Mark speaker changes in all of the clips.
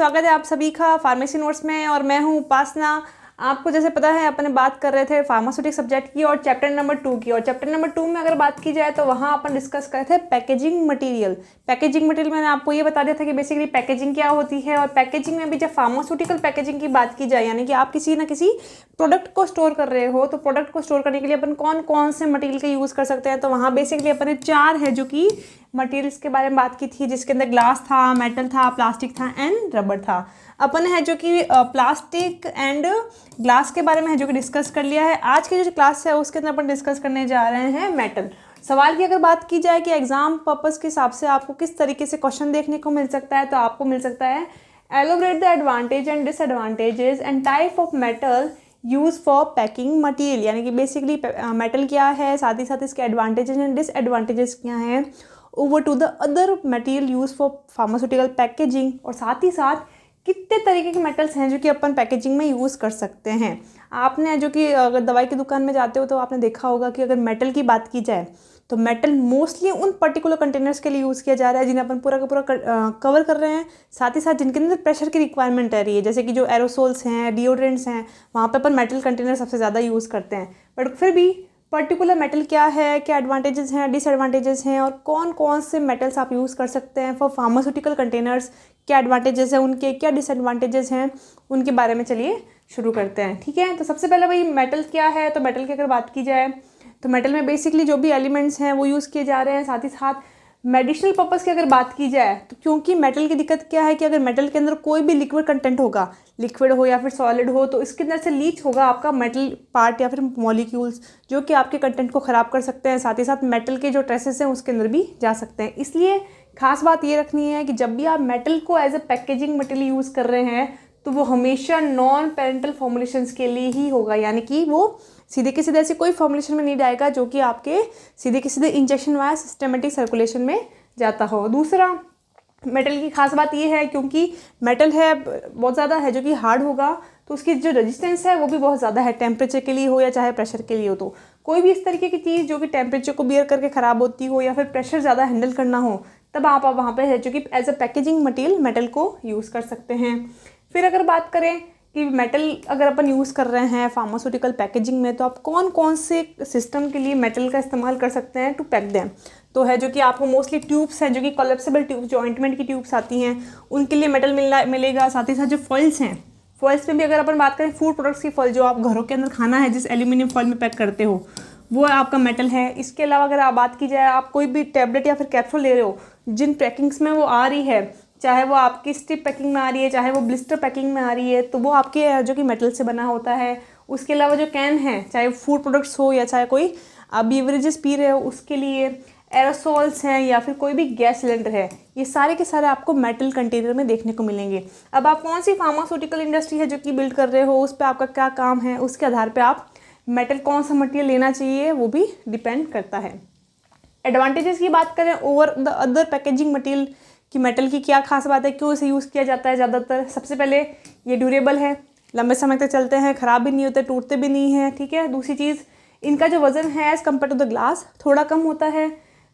Speaker 1: स्वागत है आप सभी का फार्मेसी नोट्स में। और मैं हूँ उपासना। आपको जैसे पता है अपन बात कर रहे थे फार्मास्यूटिक्स सब्जेक्ट की और चैप्टर नंबर 2 की। और चैप्टर नंबर 2 में अगर बात की जाए तो वहाँ अपन डिस्कस कर रहे थे पैकेजिंग मटेरियल। पैकेजिंग मटेरियल मैंने आपको ये बता दिया था कि बेसिकली पैकेजिंग क्या होती है। और पैकेजिंग में भी जब फार्मास्यूटिकल पैकेजिंग की बात की जाए, यानी कि आप किसी ना किसी प्रोडक्ट को स्टोर कर रहे हो, तो प्रोडक्ट को स्टोर करने के लिए अपन कौन कौन से मटेरियल का यूज़ कर सकते हैं। तो वहाँ बेसिकली अपन ने 4 है जो कि मटेरियल्स के बारे में बात की थी, जिसके अंदर ग्लास था, मेटल था, प्लास्टिक था एंड रबर था। अपन है जो कि प्लास्टिक एंड ग्लास के बारे में है जो कि डिस्कस कर लिया है। आज की जो क्लास है उसके अंदर अपन डिस्कस करने जा रहे हैं मेटल। सवाल की अगर बात की जाए कि एग्जाम पर्पस के हिसाब से आपको किस तरीके से क्वेश्चन देखने को मिल सकता है, तो आपको मिल सकता है elaborate the advantage and disadvantages and type of metal use for packing material. यानी कि बेसिकली मेटल क्या है, साथ ही साथ इसके एडवांटेजेस एंड डिसएडवांटेजेस क्या हैं over to the other material use for pharmaceutical packaging. और साथ ही साथ कितने तरीके के मेटल्स हैं जो कि अपन पैकेजिंग में यूज़ कर सकते हैं। आपने जो कि अगर दवाई की दुकान में जाते हो तो आपने देखा होगा कि अगर मेटल की बात की जाए तो मेटल मोस्टली उन पर्टिकुलर कंटेनर्स के लिए यूज़ किया जा रहा है जिन्हें अपन पूरा का पूरा कवर कर रहे हैं, साथ ही साथ जिनके अंदर प्रेशर की रिक्वायरमेंट रह रही है, जैसे कि जो एरोसोल्स हैं, डिओड्रेंट्स हैं, वहाँ पर अपन मेटल कंटेनर सबसे ज़्यादा यूज़ करते हैं। बट फिर भी पर्टिकुलर मेटल क्या है, क्या एडवांटेजेस हैं, डिसएडवांटेजेस हैं, और कौन कौन से मेटल्स आप यूज़ कर सकते हैं फॉर फार्मास्यूटिकल कंटेनर्स, क्या एडवांटेजेस हैं उनके, क्या डिसएडवांटेजेस हैं उनके बारे में चलिए शुरू करते हैं। ठीक है, तो सबसे पहले भाई मेटल क्या है। तो मेटल की अगर बात की जाए तो मेटल में बेसिकली जो भी एलिमेंट्स हैं वो यूज़ किए जा रहे हैं। साथ ही साथ मेडिसिनल पर्पज़ की अगर बात की जाए तो क्योंकि मेटल की दिक्कत क्या है कि अगर मेटल के अंदर कोई भी लिक्विड कंटेंट होगा, लिक्विड हो या फिर सॉलिड हो, तो इसके अंदर से लीच होगा आपका मेटल पार्ट या फिर मॉलिक्यूल्स, जो कि आपके कंटेंट को ख़राब कर सकते हैं। साथ ही साथ मेटल के जो ट्रेसेस हैं उसके अंदर भी जा सकते हैं। इसलिए खास बात ये रखनी है कि जब भी आप मेटल को as a packaging material use कर रहे हैं तो वो हमेशा नॉन पेरेंटल फॉर्मुलेशंस के लिए ही होगा, यानी कि वो सीधे के सीधे ऐसे कोई फॉर्मुलेशन में नहीं जाएगा जो कि आपके सीधे के सीधे इंजेक्शन वाया सिस्टमेटिक सर्कुलेशन में जाता हो। दूसरा, मेटल की खास बात ये है क्योंकि मेटल है बहुत ज़्यादा है जो कि हार्ड होगा, तो उसकी जो रेजिस्टेंस है वो भी बहुत ज़्यादा है, टेम्परेचर के लिए हो या चाहे प्रेशर के लिए हो। तो कोई भी इस तरीके की चीज़ जो कि टेम्परेचर को बियर करके ख़राब होती हो या फिर प्रेशर ज़्यादा हैंडल करना हो, तब आप वहाँ पर है जो कि as a packaging material metal को यूज़ कर सकते हैं। फिर अगर बात करें कि मेटल अगर अपन यूज़ कर रहे हैं फार्मास्यूटिकल पैकेजिंग में, तो आप कौन कौन से सिस्टम के लिए मेटल का इस्तेमाल कर सकते हैं टू पैक देम। तो है जो कि आपको मोस्टली ट्यूब्स हैं जो कि कोलेप्सिबल ट्यूब्स, जो ऑइंटमेंट की ट्यूब्स आती हैं, उनके लिए मेटल मिलेगा। साथ ही साथ जो फॉइल्स हैं, फॉइल्स में भी अगर अपन बात करें फूड प्रोडक्ट्स की फॉइल, जो आप घरों के अंदर खाना है जिस एल्यूमिनियम फॉइल में पैक करते हो, वो आपका मेटल है। इसके अलावा अगर आप बात की जाए, आप कोई भी टैबलेट या फिर कैप्सूल ले रहे हो, जिन पैकिंग्स में वो आ रही है, चाहे वो आपकी स्ट्रिप पैकिंग में आ रही है, चाहे वो ब्लिस्टर पैकिंग में आ रही है, तो वो आपके जो कि मेटल से बना होता है। उसके अलावा जो कैन है, चाहे फूड प्रोडक्ट्स हो या चाहे कोई आप बीवरेजेस पी रहे हो उसके लिए, एरोसोल्स हैं या फिर कोई भी गैस सिलेंडर है, ये सारे के सारे आपको मेटल कंटेनर में देखने को मिलेंगे। अब आप कौन सी फार्मास्यूटिकल इंडस्ट्री है जो कि बिल्ड कर रहे हो, उस पर आपका क्या काम है, उसके आधार पर आप मेटल कौन सा मटेरियल लेना चाहिए वो भी डिपेंड करता है। एडवांटेजेस की बात करें over the other packaging material कि मेटल की क्या खास बात है, क्यों इसे यूज़ किया जाता है ज़्यादातर। सबसे पहले ये ड्यूरेबल है, लंबे समय तक चलते हैं, ख़राब भी नहीं होते, टूटते भी नहीं हैं। ठीक है, दूसरी चीज़ इनका जो वज़न है as compare to the glass थोड़ा कम होता है।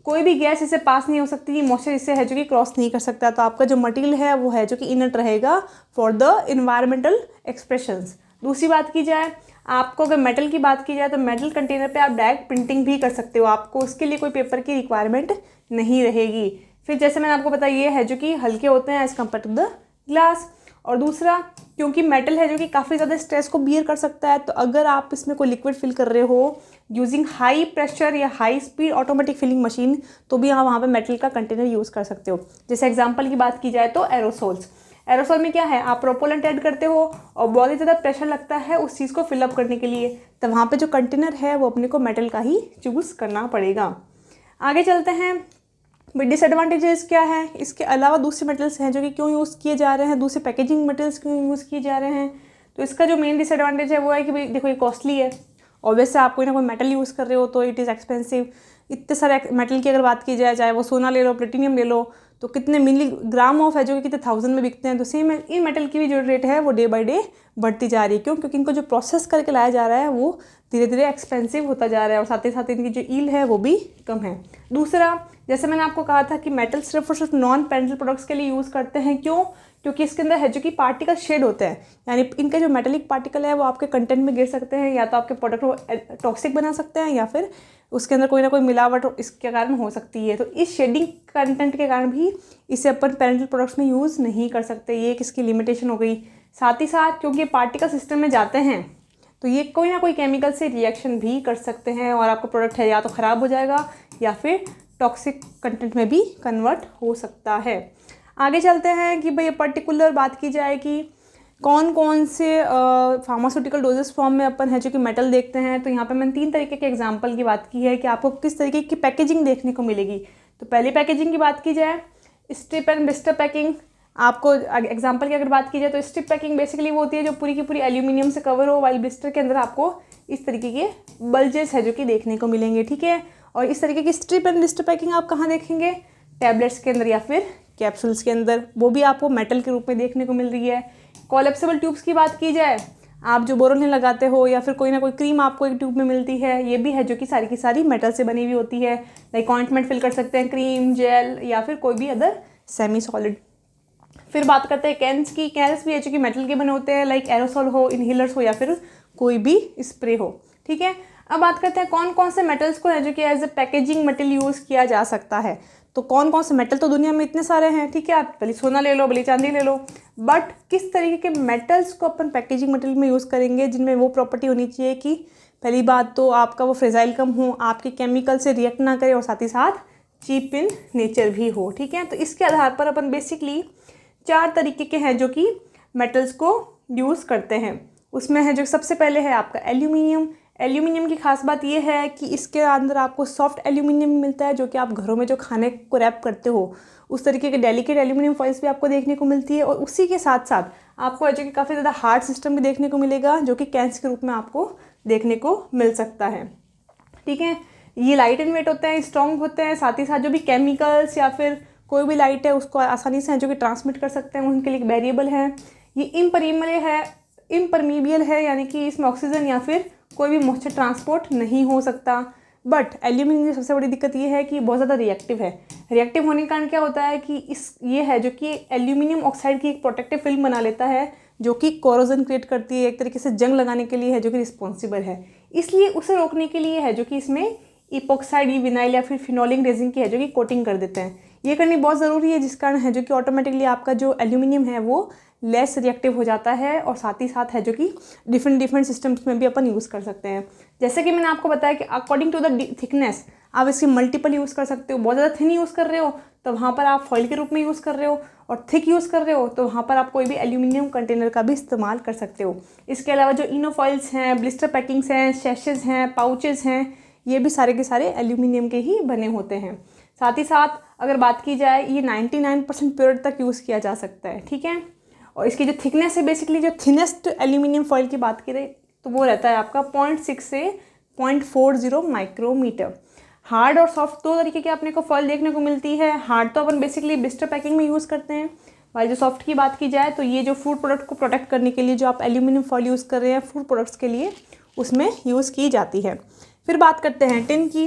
Speaker 1: कोई भी गैस इसे पास नहीं हो सकती, मॉइस्चर इससे है जो कि क्रॉस नहीं कर सकता। तो आपका जो मटेरियल है वो है जो कि इनर्ट रहेगा फॉर द इन्वायरमेंटल एक्सप्रेशंस। दूसरी बात की जाए, आपको अगर मेटल की बात की जाए तो मेटल कंटेनर पे आप डायरेक्ट प्रिंटिंग भी कर सकते हो, आपको उसके लिए कोई पेपर की रिक्वायरमेंट नहीं रहेगी। फिर जैसे मैंने आपको बताया ये है जो कि हल्के होते हैं as compare to the glass. और दूसरा, क्योंकि मेटल है जो कि काफ़ी ज़्यादा स्ट्रेस को बियर कर सकता है, तो अगर आप इसमें कोई लिक्विड फिल कर रहे हो यूजिंग हाई प्रेशर या high speed automatic filling machine, तो भी आप वहाँ पे मेटल का कंटेनर यूज़ कर सकते हो। जैसे एग्जांपल की बात की जाए तो एरोसोल्स, एरोसोल में क्या है, आप प्रोपोलेंट ऐड करते हो और बहुत ही ज़्यादा प्रेशर लगता है उस चीज़ को फिलअप करने के लिए, तो वहाँ पे जो कंटेनर है वो अपने को मेटल का ही चूज़ करना पड़ेगा। आगे चलते हैं, डिसएडवांटेजेस क्या है, इसके अलावा दूसरे मेटल्स हैं जो कि क्यों यूज़ किए जा रहे हैं, दूसरे पैकेजिंग मटेरियल्स क्यों यूज़ किए जा रहे हैं। तो इसका जो मेन डिसएडवांटेज है वो है कि भाई देखो ये कॉस्टली है, ऑब्वियसली आप कोई ना कोई मेटल यूज़ कर रहे हो तो इट इज़ एक्सपेंसिव। इतने सारे मेटल की अगर बात की जाए, चाहे वो सोना ले लो, प्लेटिनियम ले लो, तो कितने मिलीग्राम ऑफ है जो कि कितने 1000 में बिकते हैं। तो सेम इन मेटल की भी जो रेट है वो डे बाय डे बढ़ती जा रही है। क्यों? क्योंकि इनको जो प्रोसेस करके लाया जा रहा है वो धीरे धीरे एक्सपेंसिव होता जा रहा है और साथ ही साथ इनकी जो ईल्ड है वो भी कम है। दूसरा, जैसे मैंने आपको कहा था कि मेटल सिर्फ और सिर्फ नॉन पेरेंटल प्रोडक्ट्स के लिए यूज़ करते हैं। क्यों? क्योंकि इसके अंदर है जो कि पार्टिकल शेड होते हैं, यानी इनके जो मेटेलिक पार्टिकल है वो आपके कंटेंट में गिर सकते हैं, या तो आपके प्रोडक्ट को टॉक्सिक बना सकते हैं या फिर उसके अंदर कोई ना कोई मिलावट इसके कारण हो सकती है। तो इस शेडिंग कंटेंट के कारण भी इसे अपन पेरेंटल प्रोडक्ट्स में यूज़ नहीं कर सकते, ये एक इसकी लिमिटेशन हो गई। साथ ही साथ क्योंकि पार्टिकल सिस्टम में जाते हैं तो ये कोई ना कोई केमिकल से रिएक्शन भी कर सकते हैं और आपका प्रोडक्ट है या तो ख़राब हो जाएगा या फिर टॉक्सिक कंटेंट में भी कन्वर्ट हो सकता है। आगे चलते हैं कि भाई पर्टिकुलर बात की जाए कि कौन कौन से फार्मास्यूटिकल डोजेस फॉर्म में अपन है जो कि मेटल देखते हैं। तो यहाँ पे मैंने 3 तरीके के एग्जांपल की बात की है कि आपको किस तरीके की पैकेजिंग देखने को मिलेगी। तो पहली पैकेजिंग की बात की जाए स्ट्रिप एंड ब्लिस्टर पैकिंग। आपको एग्जांपल की अगर बात की जाए तो स्ट्रिप पैकिंग बेसिकली वो होती है जो पूरी की पूरी एल्यूमिनियम से कवर हो, वाइल ब्लिस्टर के अंदर आपको इस तरीके के बल्जेस है जो कि देखने को मिलेंगे, ठीक है। और इस तरीके की स्ट्रिप एंड ब्लिस्टर पैकिंग आप कहाँ देखेंगे, टैबलेट्स के अंदर या फिर कैप्सूल्स के अंदर, वो भी आपको मेटल के रूप में देखने को मिल रही है। कोलेप्सिबल ट्यूब्स की बात की जाए, आप जो बोरोलिन लगाते हो या फिर कोई ना कोई क्रीम आपको एक ट्यूब में मिलती है, ये भी है जो कि सारी की सारी मेटल से बनी हुई होती है। लाइक ऑइंटमेंट फिल कर सकते हैं, क्रीम, जेल या फिर कोई भी अदर सेमी सॉलिड। फिर बात करते हैं कैन्स की। कैन्स भी है जो कि मेटल के बने होते हैं, लाइक एरोसोल हो, इनहेलर्स हो या फिर कोई भी स्प्रे हो, ठीक है। अब बात करते हैं कौन कौन से मेटल्स को है जो कि as a packaging metal use किया जा सकता है। तो कौन कौन से मेटल तो दुनिया में इतने सारे हैं, ठीक है। आप भले सोना ले लो, भले चांदी ले लो, बट किस तरीके के मेटल्स को अपन पैकेजिंग मेटल में यूज़ करेंगे जिनमें वो प्रॉपर्टी होनी चाहिए कि पहली बात तो आपका वो फ्रेजाइल कम हो, आपके केमिकल से रिएक्ट ना करे और साथ ही साथ चीप इन नेचर भी हो, ठीक है। तो इसके आधार पर अपन बेसिकली 4 तरीके के हैं जो कि मेटल्स को यूज़ करते हैं। उसमें है जो सबसे पहले है आपका एल्यूमिनियम। एल्यूमिनियम की खास बात यह है कि इसके अंदर आपको सॉफ्ट एल्यूमिनियम मिलता है जो कि आप घरों में जो खाने को रैप करते हो उस तरीके के डेलिकेट एल्यूमिनियम फॉइल्स भी आपको देखने को मिलती है। और उसी के साथ साथ आपको जो कि काफ़ी ज़्यादा हार्ड सिस्टम भी देखने को मिलेगा जो कि कैंस के रूप में आपको देखने को मिल सकता है, ठीक है। ये लाइट एंड वेट होते हैं, स्ट्रॉन्ग होते हैं, साथ ही साथ जो भी केमिकल्स या फिर कोई भी लाइट है उसको आसानी से जो कि ट्रांसमिट कर सकते हैं, उनके लिए वेरिएबल है। ये इम्परमीबियल है यानी कि इसमें ऑक्सीजन या फिर कोई भी मॉइस्चर ट्रांसपोर्ट नहीं हो सकता। बट एल्यूमिनियम की सबसे बड़ी दिक्कत ये है कि बहुत ज़्यादा रिएक्टिव है। रिएक्टिव होने के कारण क्या होता है कि ये है जो कि एल्यूमिनियम ऑक्साइड की एक प्रोटेक्टिव फिल्म बना लेता है जो कि कोरोजन क्रिएट करती है, एक तरीके से जंग लगाने के लिए है जो कि रिस्पॉन्सिबल है। इसलिए उसे रोकने के लिए है जो कि इसमें इपोक्साइड, विनाइल या फिर फिनोलिक रेजिन की है जो कि कोटिंग कर देते हैं। ये करनी बहुत ज़रूरी है जिस कारण है जो कि ऑटोमेटिकली आपका जो एल्यूमिनियम है वो लेस रिएक्टिव हो जाता है और साथ ही साथ है जो कि डिफरेंट सिस्टम्स में भी अपन यूज़ कर सकते हैं। जैसे कि मैंने आपको बताया कि अकॉर्डिंग टू द थिकनेस आप इसकी मल्टीपल यूज़ कर सकते हो। बहुत ज़्यादा थिन यूज़ कर रहे हो तो वहाँ पर आप फॉइल के रूप में यूज़ कर रहे हो, और थिक यूज़ कर रहे हो तो वहाँ पर आप कोई भी एल्यूमिनियम कंटेनर का भी इस्तेमाल कर सकते हो। इसके अलावा जो इनोफॉइल्स हैं, ब्लिस्टर पैकिंग्स हैं, शैशेज़ हैं, पाउचेज़ हैं, ये भी सारे के सारे एल्यूमिनियम के ही बने होते हैं। साथ ही साथ अगर बात की जाए ये 99% प्योर तक यूज़ किया जा सकता है, ठीक है। और इसकी जो थिकनेस है, बेसिकली जो थिनेस्ट एल्यूमिनियम फॉइल की बात करें तो वो रहता है आपका 0.6 से 0.40 माइक्रोमीटर। हार्ड और सॉफ्ट 2 तरीके की अपने को फॉइल देखने को मिलती है। हार्ड तो अपन बेसिकली ब्लिस्टर पैकिंग में यूज़ करते हैं, वाइल जो सॉफ्ट की बात की जाए तो ये जो फूड प्रोडक्ट को प्रोटेक्ट करने के लिए जो आप एल्यूमिनियम फॉइल यूज़ कर रहे हैं फूड प्रोडक्ट्स के लिए, उसमें यूज़ की जाती है। फिर बात करते हैं टिन की।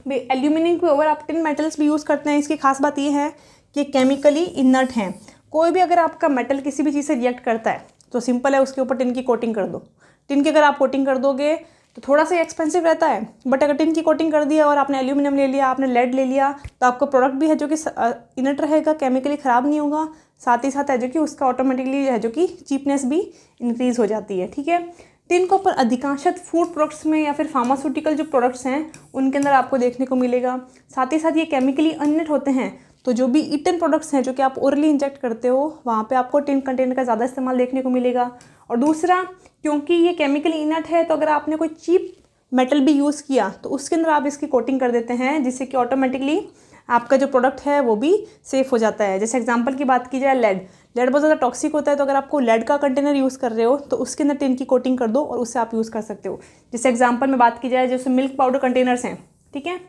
Speaker 1: एल्यूमिनियम के ओवर आप टिन मेटल्स भी यूज़ करते हैं। इसकी खास बात ये है कि केमिकली इनर्ट हैं। कोई भी अगर आपका मेटल किसी भी चीज़ से रिएक्ट करता है तो सिंपल है उसके ऊपर टिन की कोटिंग कर दो। टिन की अगर आप कोटिंग कर दोगे तो थोड़ा सा एक्सपेंसिव रहता है, बट अगर टिन की कोटिंग कर दिया और आपने एल्यूमिनियम ले लिया, आपने लेड ले लिया, तो आपका प्रोडक्ट भी है जो कि इनर्ट रहेगा, केमिकली ख़राब नहीं होगा। साथ ही साथ है जो कि उसका ऑटोमेटिकली है जो कि चीपनेस भी इंक्रीज़ हो जाती है, ठीक है। टिन के ऊपर अधिकांशत फूड प्रोडक्ट्स में या फिर फार्मास्यूटिकल जो प्रोडक्ट्स हैं उनके अंदर आपको देखने को मिलेगा। साथ ही साथ ये केमिकली अननेट होते हैं, तो जो भी ईटन प्रोडक्ट्स हैं जो कि आप ओरली इंजेक्ट करते हो वहाँ पे आपको टिन कंटेनर का ज़्यादा इस्तेमाल देखने को मिलेगा। और दूसरा, क्योंकि ये केमिकली इनर्ट है तो अगर आपने कोई चीप मेटल भी यूज़ किया तो उसके अंदर आप इसकी कोटिंग कर देते हैं, जिससे कि ऑटोमेटिकली आपका जो प्रोडक्ट है वो भी सेफ़ हो जाता है। जैसे एग्जांपल की बात की जाए लेड बहुत ज़्यादा टॉक्सिक होता है, तो अगर आपको लेड का कंटेनर यूज़ कर रहे हो तो उसके अंदर टिन की कोटिंग कर दो और उससे आप यूज़ कर सकते हो। जैसे एग्जांपल में बात की जाए जैसे मिल्क पाउडर कंटेनर्स हैं, ठीक है,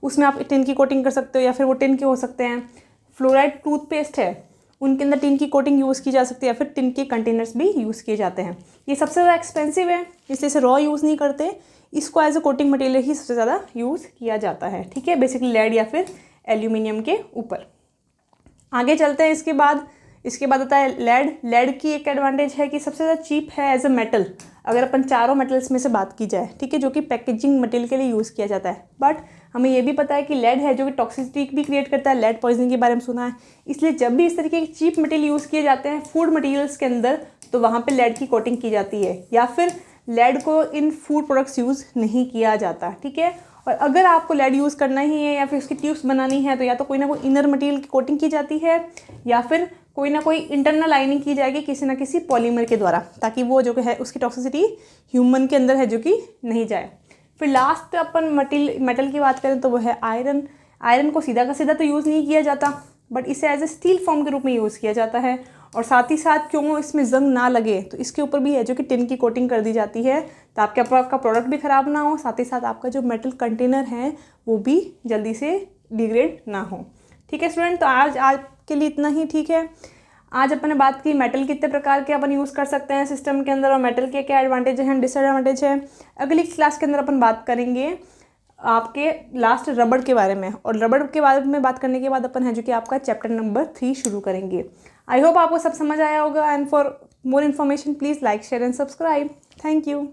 Speaker 1: उसमें आप टिन की कोटिंग कर सकते हो या फिर वो टिन के हो सकते हैं। फ्लोराइड टूथपेस्ट है, उनके अंदर टिन की कोटिंग यूज़ की जा सकती है या फिर टिन के कंटेनर्स भी यूज़ किए जाते हैं। ये सबसे ज़्यादा एक्सपेंसिव है इसलिए इसे रॉ यूज़ नहीं करते, इसको एज ए कोटिंग मटेरियल ही सबसे ज़्यादा यूज़ किया जाता है, ठीक है, बेसिकली लेड या फिर एल्यूमिनियम के ऊपर। आगे चलते हैं। इसके बाद इसके बाद आता है लेड। लेड की एक एडवांटेज है कि सबसे ज़्यादा चीप है एज अ मेटल, अगर अपन चारों मेटल्स में से बात की जाए, ठीक है, जो कि पैकेजिंग मटेरियल के लिए यूज़ किया जाता है। बट हमें ये भी पता है कि लेड है जो कि टॉक्सिसिटी भी क्रिएट करता है, लेड पॉइजनिंग के बारे में सुना है। इसलिए जब भी इस तरीके के चीप मटेरियल यूज़ किए जाते हैं फूड मटेरियल्स के अंदर, तो वहाँ पे लेड की कोटिंग की जाती है, या फिर लेड को इन फूड प्रोडक्ट्स यूज़ नहीं किया जाता, ठीक है। और अगर आपको लेड यूज़ करना ही है या फिर उसकी ट्यूब्स बनानी है, तो या तो कोई ना कोई इनर मटेरियल की कोटिंग की जाती है, या फिर कोई ना कोई इंटरनल लाइनिंग की जाएगी किसी ना किसी पॉलीमर के द्वारा, ताकि वो जो है उसकी टॉक्सिसिटी ह्यूमन के अंदर है जो कि नहीं जाए। फिर लास्ट अपन मेटल की बात करें तो वो है आयरन। आयरन को सीधा का सीधा तो यूज़ नहीं किया जाता, बट इसे एज ए स्टील फॉर्म के रूप में यूज़ किया जाता है। और साथ ही साथ क्यों इसमें जंग ना लगे, तो इसके ऊपर भी है जो कि टिन की कोटिंग कर दी जाती है, ताकि आपका प्रोडक्ट भी ख़राब ना हो, साथ ही साथ आपका जो मेटल कंटेनर है वो भी जल्दी से डिग्रेड ना हो। ठीक है स्टूडेंट, तो आज के लिए इतना ही, ठीक है। आज अपन ने बात की मेटल कितने प्रकार के अपन यूज़ कर सकते हैं सिस्टम के अंदर, और मेटल के क्या एडवांटेज हैं, डिसएडवांटेज है। अगली क्लास के अंदर अपन बात करेंगे आपके लास्ट रबड़ के बारे में, और रबड़ के बारे में बात करने के बाद अपन है जो कि आपका चैप्टर नंबर 3 शुरू करेंगे। आई होप आपको सब समझ आया होगा, and for more information please like share and subscribe. Thank you.